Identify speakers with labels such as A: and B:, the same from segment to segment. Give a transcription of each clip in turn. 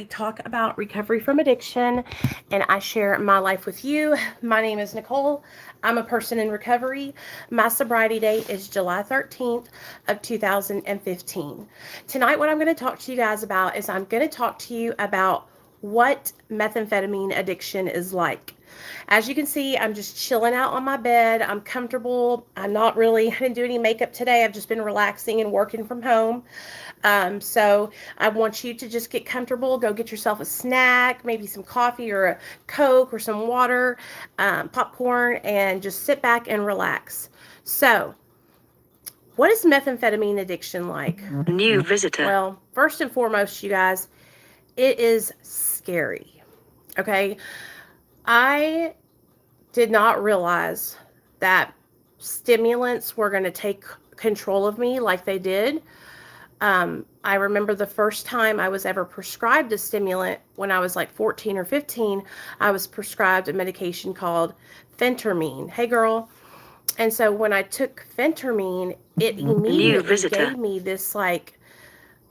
A: talk about recovery from addiction and I share my life with you. My name is Nicole. I'm a person in recovery. My sobriety date is July 13th of 2015. Tonight what I'm going to talk to you guys about is I'm going to talk to you about what methamphetamine addiction is like. As you can see, I'm just chilling out on my bed. I'm comfortable. I didn't do any makeup today. I've just been relaxing and working from home. So I want you to just get comfortable. Go get yourself a snack, maybe some coffee or a Coke or some water, popcorn, and just sit back and relax. So, what is methamphetamine addiction like?
B: New visitor.
A: Well, first and foremost, you guys, it is scary. Okay? I did not realize that stimulants were going to take control of me like they did. I remember the first time I was ever prescribed a stimulant when I was like 14 or 15. I was prescribed a medication called phentermine. Hey, girl. And so when I took phentermine, it immediately gave me this like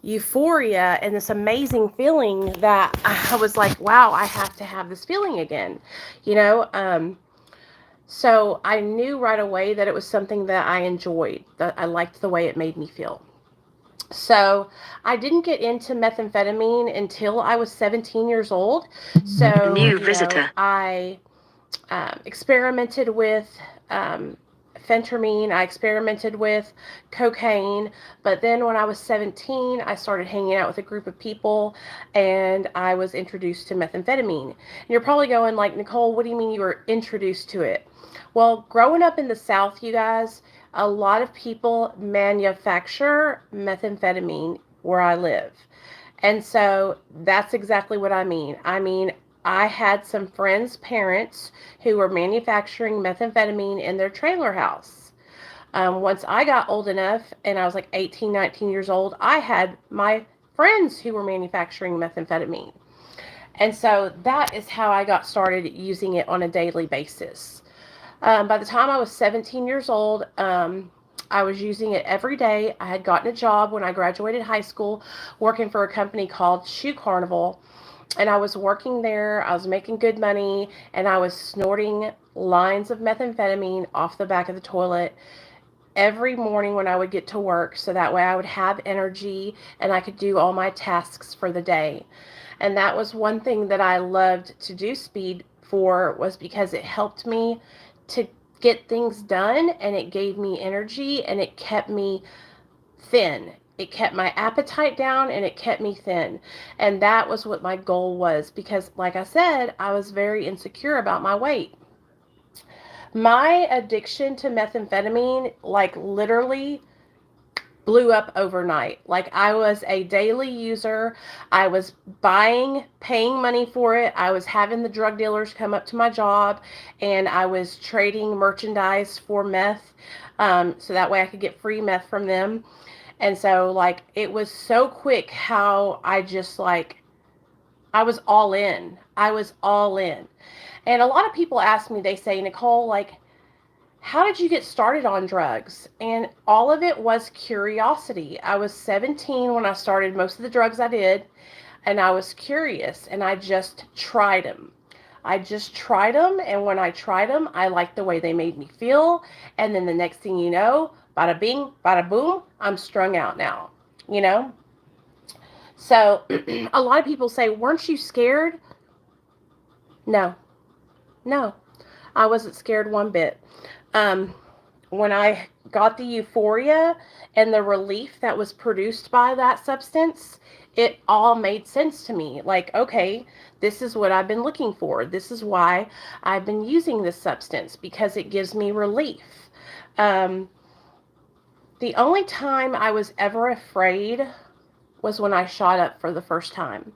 A: euphoria and this amazing feeling that I was like, wow, I have to have this feeling again, you know? So I knew right away that it was something that I enjoyed, that I liked the way it made me feel. So I didn't get into methamphetamine until I was 17 years old. So
B: New visitor.
A: I experimented with phentermine. I experimented with cocaine. But then when I was 17, I started hanging out with a group of people and I was introduced to methamphetamine. And you're probably going like, Nicole, what do you mean you were introduced to it? Well, growing up in the South, you guys, a lot of people manufacture methamphetamine where I live. And so that's exactly what I mean. I had some friends' parents who were manufacturing methamphetamine in their trailer house. Once I got old enough and I was like 18, 19 years old, I had my friends who were manufacturing methamphetamine. And so that is how I got started using it on a daily basis. By the time I was 17 years old, I was using it every day. I had gotten a job when I graduated high school working for a company called Shoe Carnival. And I was working there. I was making good money. And I was snorting lines of methamphetamine off the back of the toilet every morning when I would get to work. So that way I would have energy and I could do all my tasks for the day. And that was one thing that I loved to do speed for, was because it helped me to get things done and it gave me energy and it kept me thin. It kept my appetite down and it kept me thin. And that was what my goal was, because like I said, I was very insecure about my weight. My addiction to methamphetamine like literally blew up overnight. Like, I was a daily user. I was paying money for it. I was having the drug dealers come up to my job and I was trading merchandise for meth. So that way I could get free meth from them. And so like, it was so quick how I just like, I was all in. I was all in. And a lot of people ask me, they say, Nicole, like, how did you get started on drugs? And all of it was curiosity. I was 17 when I started most of the drugs I did, and I was curious, and I just tried them. And when I tried them, I liked the way they made me feel, and then the next thing you know, bada bing, bada boom, I'm strung out now, you know? So, a lot of people say, weren't you scared? No, I wasn't scared one bit. When I got the euphoria and the relief that was produced by that substance, it all made sense to me. Like, okay, this is what I've been looking for. This is why I've been using this substance, because it gives me relief. The only time I was ever afraid was when I shot up for the first time.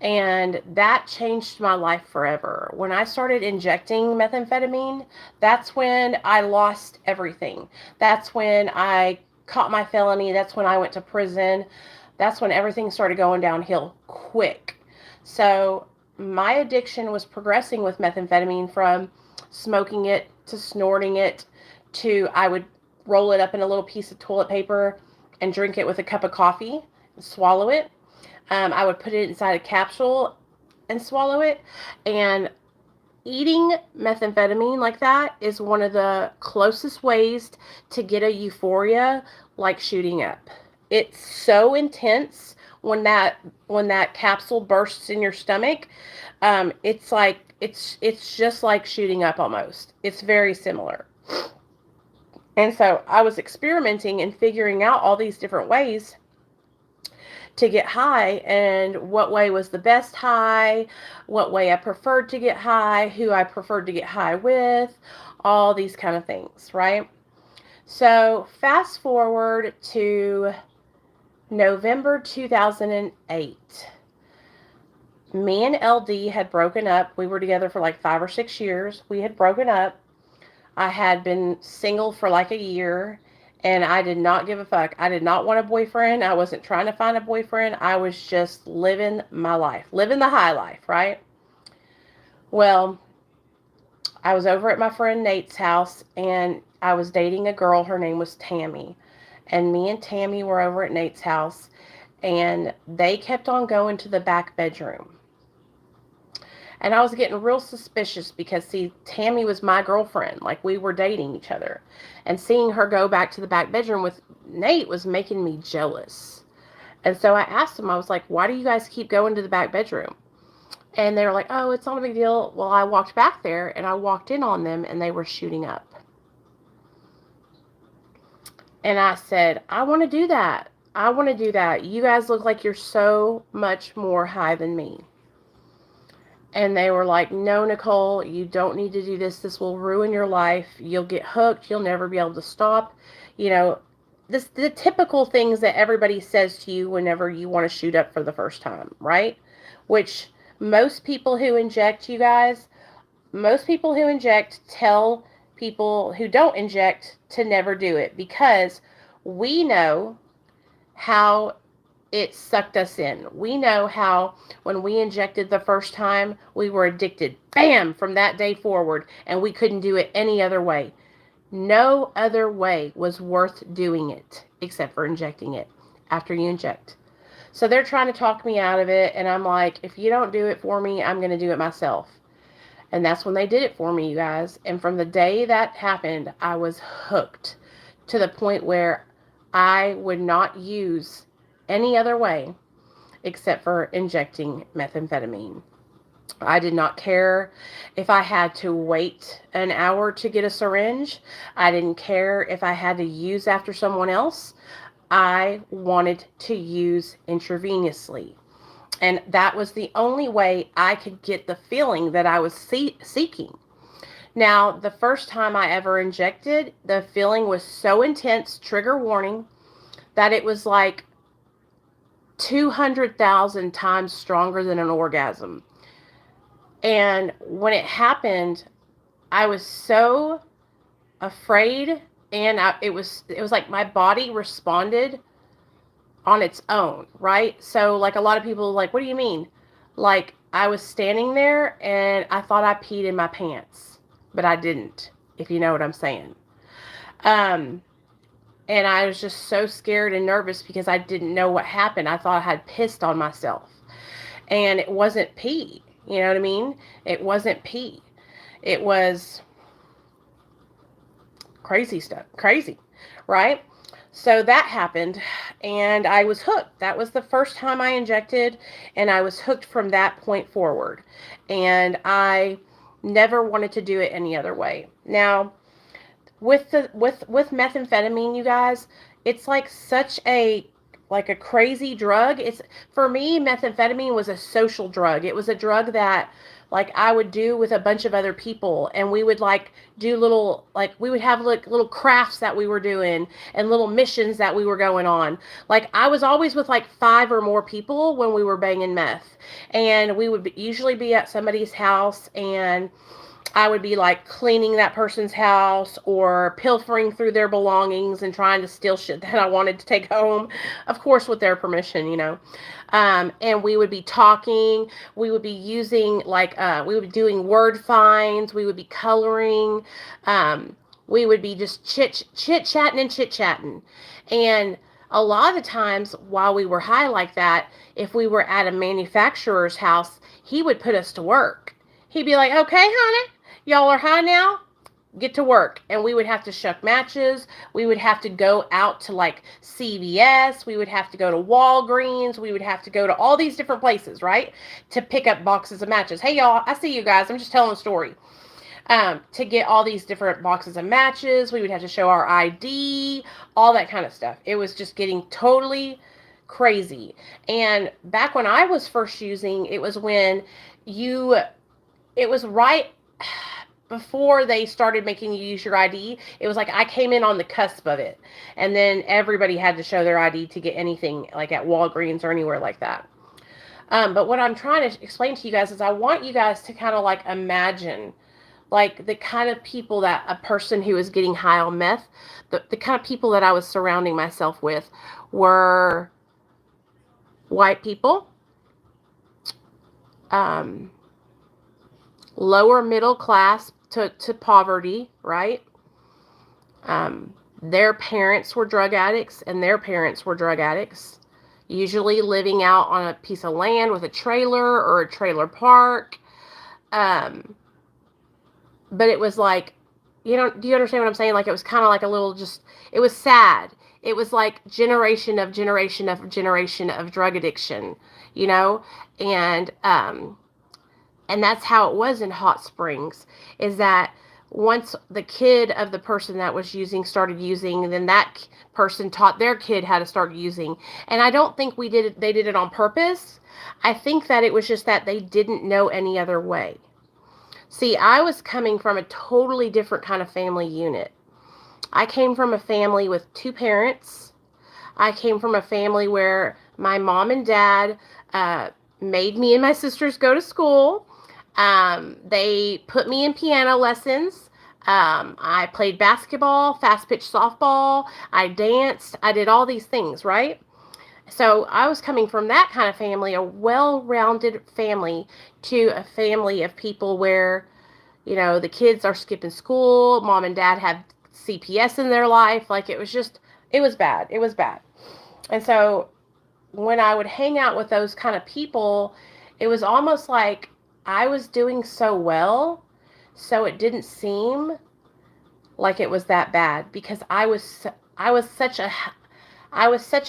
A: And that changed my life forever. When I started injecting methamphetamine, that's when I lost everything. That's when I caught my felony. That's when I went to prison. That's when everything started going downhill quick. So my addiction was progressing with methamphetamine from smoking it to snorting it to I would roll it up in a little piece of toilet paper and drink it with a cup of coffee and swallow it. I would put it inside a capsule and swallow it. And eating methamphetamine like that is one of the closest ways to get a euphoria like shooting up. It's so intense when that capsule bursts in your stomach. It's like it's just like shooting up almost. It's very similar. And so I was experimenting and figuring out all these different ways to get high, and what way was the best high, what way I preferred to get high, who I preferred to get high with, all these kind of things, right? So fast forward to November 2008. Me and LD had broken up. We were together for like 5 or 6 years. We had broken up. I had been single for like a year, and I did not give a fuck. I did not want a boyfriend. I wasn't trying to find a boyfriend. I was just living my life, living the high life, right? Well, I was over at my friend Nate's house, and I was dating a girl. Her name was Tammy. And me and Tammy were over at Nate's house, and they kept on going to the back bedroom. And I was getting real suspicious because, see, Tammy was my girlfriend. Like, we were dating each other. And seeing her go back to the back bedroom with Nate was making me jealous. And so I asked him, I was like, why do you guys keep going to the back bedroom? And they were like, oh, it's not a big deal. Well, I walked back there, and I walked in on them, and they were shooting up. And I said, I want to do that. I want to do that. You guys look like you're so much more high than me. And they were like, no, Nicole, you don't need to do this. This will ruin your life. You'll get hooked. You'll never be able to stop. You know, the typical things that everybody says to you whenever you want to shoot up for the first time, right? Which most people who inject, you guys, most people who inject tell people who don't inject to never do it, because we know how it sucked us in. We know how when we injected the first time, we were addicted. Bam! From that day forward, and we couldn't do it any other way. No other way was worth doing it except for injecting it after you inject. So they're trying to talk me out of it, and I'm like, if you don't do it for me, I'm going to do it myself. And that's when they did it for me, you guys. And from the day that happened, I was hooked to the point where I would not use any other way except for injecting methamphetamine. I did not care if I had to wait an hour to get a syringe. I didn't care if I had to use after someone else. I wanted to use intravenously. And that was the only way I could get the feeling that I was seeking. Now, the first time I ever injected, the feeling was so intense, trigger warning, that it was like 200,000 times stronger than an orgasm. And when it happened, I was so afraid, and it was like my body responded on its own, right? So like a lot of people like, what do you mean? Like I was standing there and I thought I peed in my pants, but I didn't, if you know what I'm saying. And I was just so scared and nervous because I didn't know what happened. I thought I had pissed on myself, and it wasn't pee. You know what I mean? It wasn't pee. It was crazy stuff. Crazy, right? So that happened, and I was hooked. That was the first time I injected, and I was hooked from that point forward. And I never wanted to do it any other way. Now, with methamphetamine, you guys, it's like such a crazy drug. It's, for me, methamphetamine was a social drug. It was a drug that like I would do with a bunch of other people, and we would like do little, like we would have like little crafts that we were doing and little missions that we were going on. Like I was always with like 5 or more people when we were banging meth, and we would usually be at somebody's house, and I would be like cleaning that person's house or pilfering through their belongings and trying to steal shit that I wanted to take home, of course, with their permission, you know. And we would be talking, we would be using we would be doing word finds, we would be coloring, we would be just chit-chatting. And a lot of the times while we were high like that, if we were at a manufacturer's house, he would put us to work. He'd be like, okay, honey, y'all are high now, get to work. And we would have to shuck matches. We would have to go out to like CVS. We would have to go to Walgreens. We would have to go to all these different places, right? To pick up boxes of matches. Hey, y'all, I see you guys. I'm just telling a story. To get all these different boxes of matches, we would have to show our ID, all that kind of stuff. It was just getting totally crazy. And back when I was first using, it was when it was right before they started making you use your ID. It was like I came in on the cusp of it. And then everybody had to show their ID to get anything like at Walgreens or anywhere like that. But what I'm trying to explain to you guys is I want you guys to kind of like imagine like the kind of people that a person who is getting high on meth, the kind of people that I was surrounding myself with were white people, lower middle class to poverty, right? Their parents were drug addicts and their parents were drug addicts, usually living out on a piece of land with a trailer or a trailer park. But it was like, do you understand what I'm saying? Like, it was kind of like a little it was sad. It was like generation of drug addiction, and that's how it was in Hot Springs, is that once the kid of the person that was using started using, then that person taught their kid how to start using. And I don't think they did it on purpose. I think that it was just that they didn't know any other way. See, I was coming from a totally different kind of family unit. I came from a family with two parents. I came from a family where my mom and dad made me and my sisters go to school. They put me in piano lessons. I played basketball, fast pitch softball. I danced. I did all these things, right? So I was coming from that kind of family, a well-rounded family, to a family of people where, the kids are skipping school. Mom and dad had CPS in their life. Like, it was bad. It was bad. And so when I would hang out with those kind of people, it was almost like I was doing so well, so it didn't seem like it was that bad, because I was such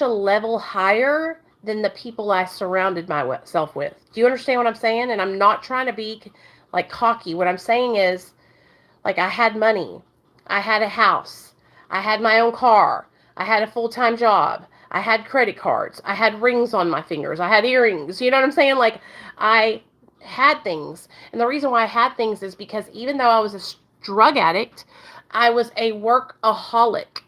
A: a level higher than the people I surrounded myself with. Do you understand what I'm saying? And I'm not trying to be like cocky. What I'm saying is, like, I had money. I had a house. I had my own car. I had a full-time job. I had credit cards. I had rings on my fingers. I had earrings. You know what I'm saying? Like, I had things. And the reason why I had things is because even though I was a drug addict, I was a workaholic.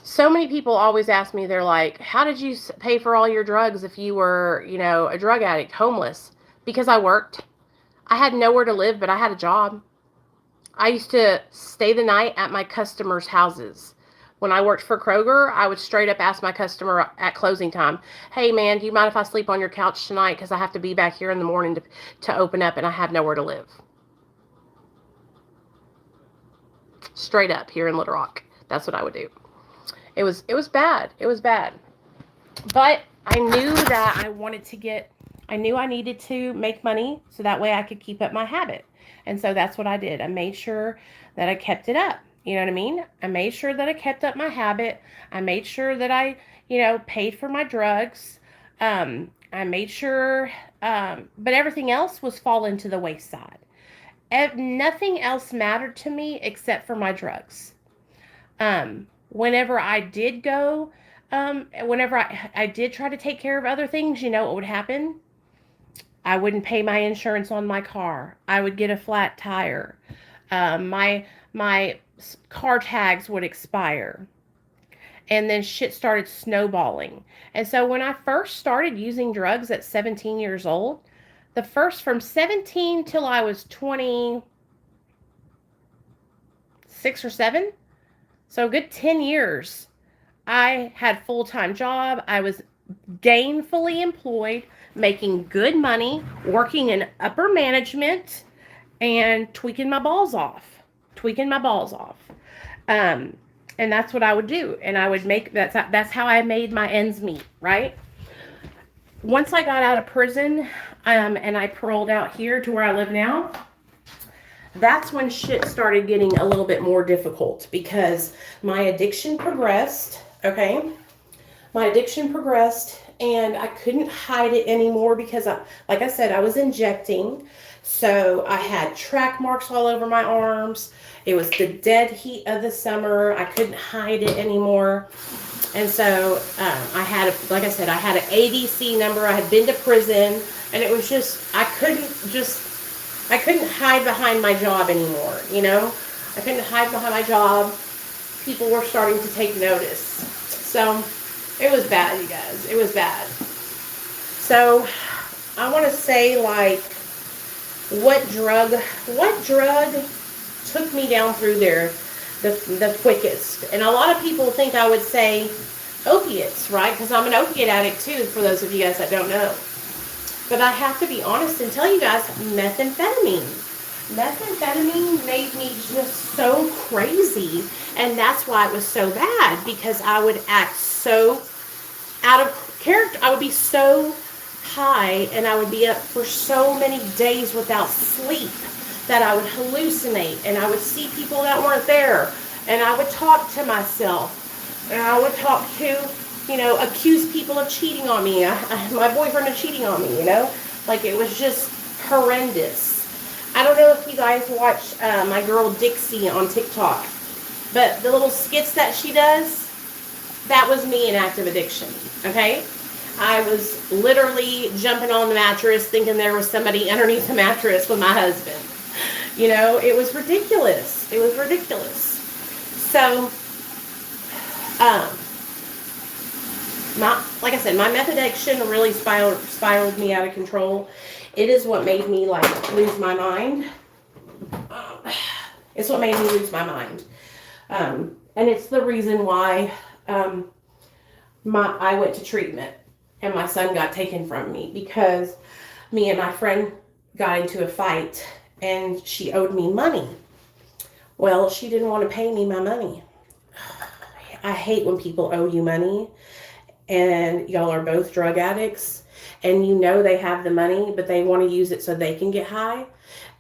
A: So many people always ask me, they're like, how did you pay for all your drugs if you were, a drug addict, homeless? Because I worked. I had nowhere to live, but I had a job. I used to stay the night at my customers' houses. When I worked for Kroger, I would straight up ask my customer at closing time, hey, man, do you mind if I sleep on your couch tonight? Because I have to be back here in the morning to open up, and I have nowhere to live. Straight up here in Little Rock. That's what I would do. It was bad. It was bad. But I knew that I knew I needed to make money so that way I could keep up my habit. And so that's what I did. I made sure that I kept it up. You know what I mean? I made sure that I kept up my habit. I made sure that I, paid for my drugs. I made sure, but everything else was falling to the wayside. Nothing else mattered to me except for my drugs. Whenever I did go, whenever I did try to take care of other things, what would happen? I wouldn't pay my insurance on my car. I would get a flat tire. My car tags would expire. And then shit started snowballing. And so when I first started using drugs at 17 years old, from 17 till I was 26 or 7, so a good 10 years, I had a full-time job. I was gainfully employed, making good money, working in upper management, and tweaking my balls off. And that's what I would do. And I would make, that's how I made my ends meet, right? Once I got out of prison, and I paroled out here to where I live now, that's when shit started getting a little bit more difficult because my addiction progressed, okay? My addiction progressed and I couldn't hide it anymore because, like I said, I was injecting. So I had track marks all over my arms. It was the dead heat of the summer. I couldn't hide it anymore. And so I had, like I said, I had an ADC number. I had been to prison, and it was just, I couldn't hide behind my job anymore, you know? I couldn't hide behind my job. People were starting to take notice. So it was bad, you guys. It was bad. So I want to say, like, what drug took me down through there the quickest? And a lot of people think I would say opiates, right? Because I'm an opiate addict too, for those of you guys that don't know. But I have to be honest and tell you guys, methamphetamine. Methamphetamine made me just so crazy. And that's why it was so bad, because I would act so out of character. I would be so high and I would be up for so many days without sleep that I would hallucinate and I would see people that weren't there and I would talk to myself and I would talk to, you know, accuse people of cheating on me, my boyfriend of cheating on me, you know, like it was just horrendous. I don't know if you guys watch my girl Dixie on TikTok, but the little skits that she does, that was me in active addiction, okay? I was literally jumping on the mattress thinking there was somebody underneath the mattress with my husband. You know, it was ridiculous. It was ridiculous. So, like I said, my meth addiction really spiraled me out of control. It is what made me, like, lose my mind. It's what made me lose my mind. And it's the reason why I went to treatment and my son got taken from me, because me and my friend got into a fight and she owed me money. Well, she didn't want to pay me my money. I hate when people owe you money and y'all are both drug addicts and you know they have the money, but they want to use it so they can get high.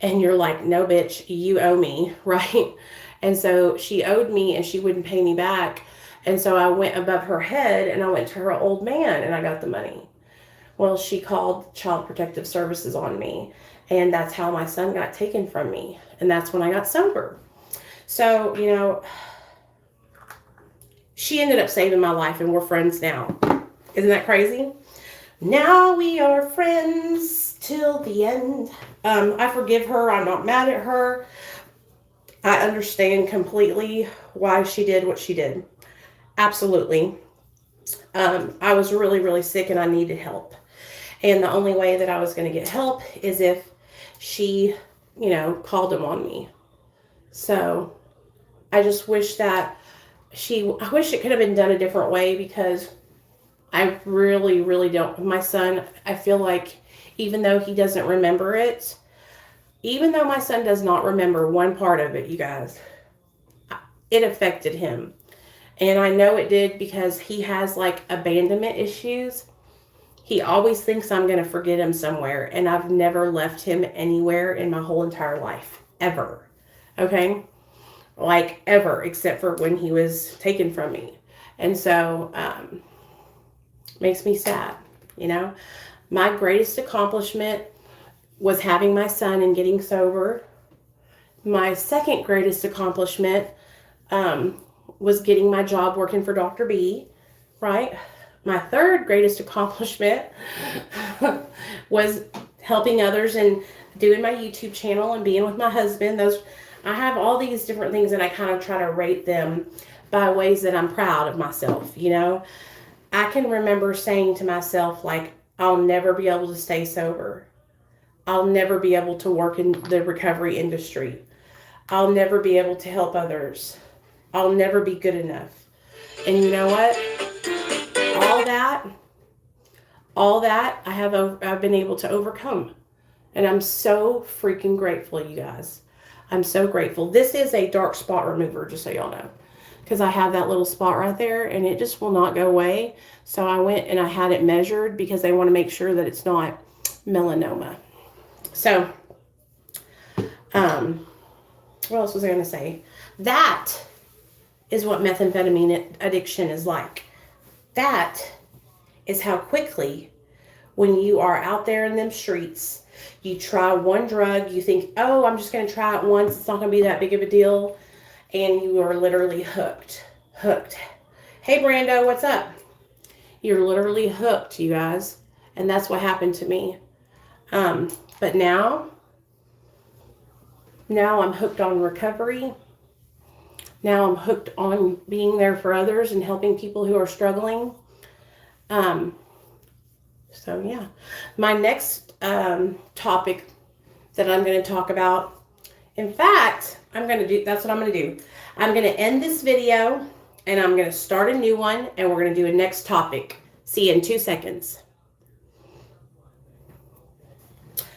A: And you're like, no, bitch, you owe me, right? And so she owed me and she wouldn't pay me back. And so I went above her head and I went to her old man and I got the money. Well, she called Child Protective Services on me. And that's how my son got taken from me. And that's when I got sober. So, you know, she ended up saving my life and we're friends now. Isn't that crazy? Now we are friends till the end. I forgive her. I'm not mad at her. I understand completely why she did what she did. Absolutely. I was really, really sick and I needed help. And the only way that I was going to get help is if she, you know, called him on me. So I just wish that I wish it could have been done a different way, because I really, really don't. My son, I feel like even though he doesn't remember it, even though my son does not remember one part of it, you guys, it affected him. And I know it did because he has like abandonment issues. He always thinks I'm going to forget him somewhere. And I've never left him anywhere in my whole entire life. Ever. Okay? Like ever, except for when he was taken from me. And so, makes me sad, you know? My greatest accomplishment was having my son and getting sober. My second greatest accomplishment, was getting my job working for Dr. B, right? My third greatest accomplishment was helping others and doing my YouTube channel and being with my husband. I have all these different things and I kind of try to rate them by ways that I'm proud of myself, you know? I can remember saying to myself, like, I'll never be able to stay sober. I'll never be able to work in the recovery industry. I'll never be able to help others. I'll never be good enough. And you know what? All that I've been able to overcome. And I'm so freaking grateful, you guys. I'm so grateful. This is a dark spot remover, just so y'all know. because I have that little spot right there and it just will not go away. So I went and I had it measured because they want to make sure that it's not melanoma. So, what else was I going to say? That is what methamphetamine addiction is like. That is how quickly, when you are out there in them streets, you try one drug, you think, oh, I'm just going to try it once, it's not going to be that big of a deal, and you are literally hooked. Hey, Brando, what's up? You're literally hooked, you guys, and that's what happened to me. But now I'm hooked on recovery. Now I'm hooked on being there for others and helping people who are struggling. So yeah, my next topic that I'm going to talk about, in fact, that's what I'm going to do. I'm going to end this video and I'm going to start a new one and we're going to do a next topic. See you in 2 seconds.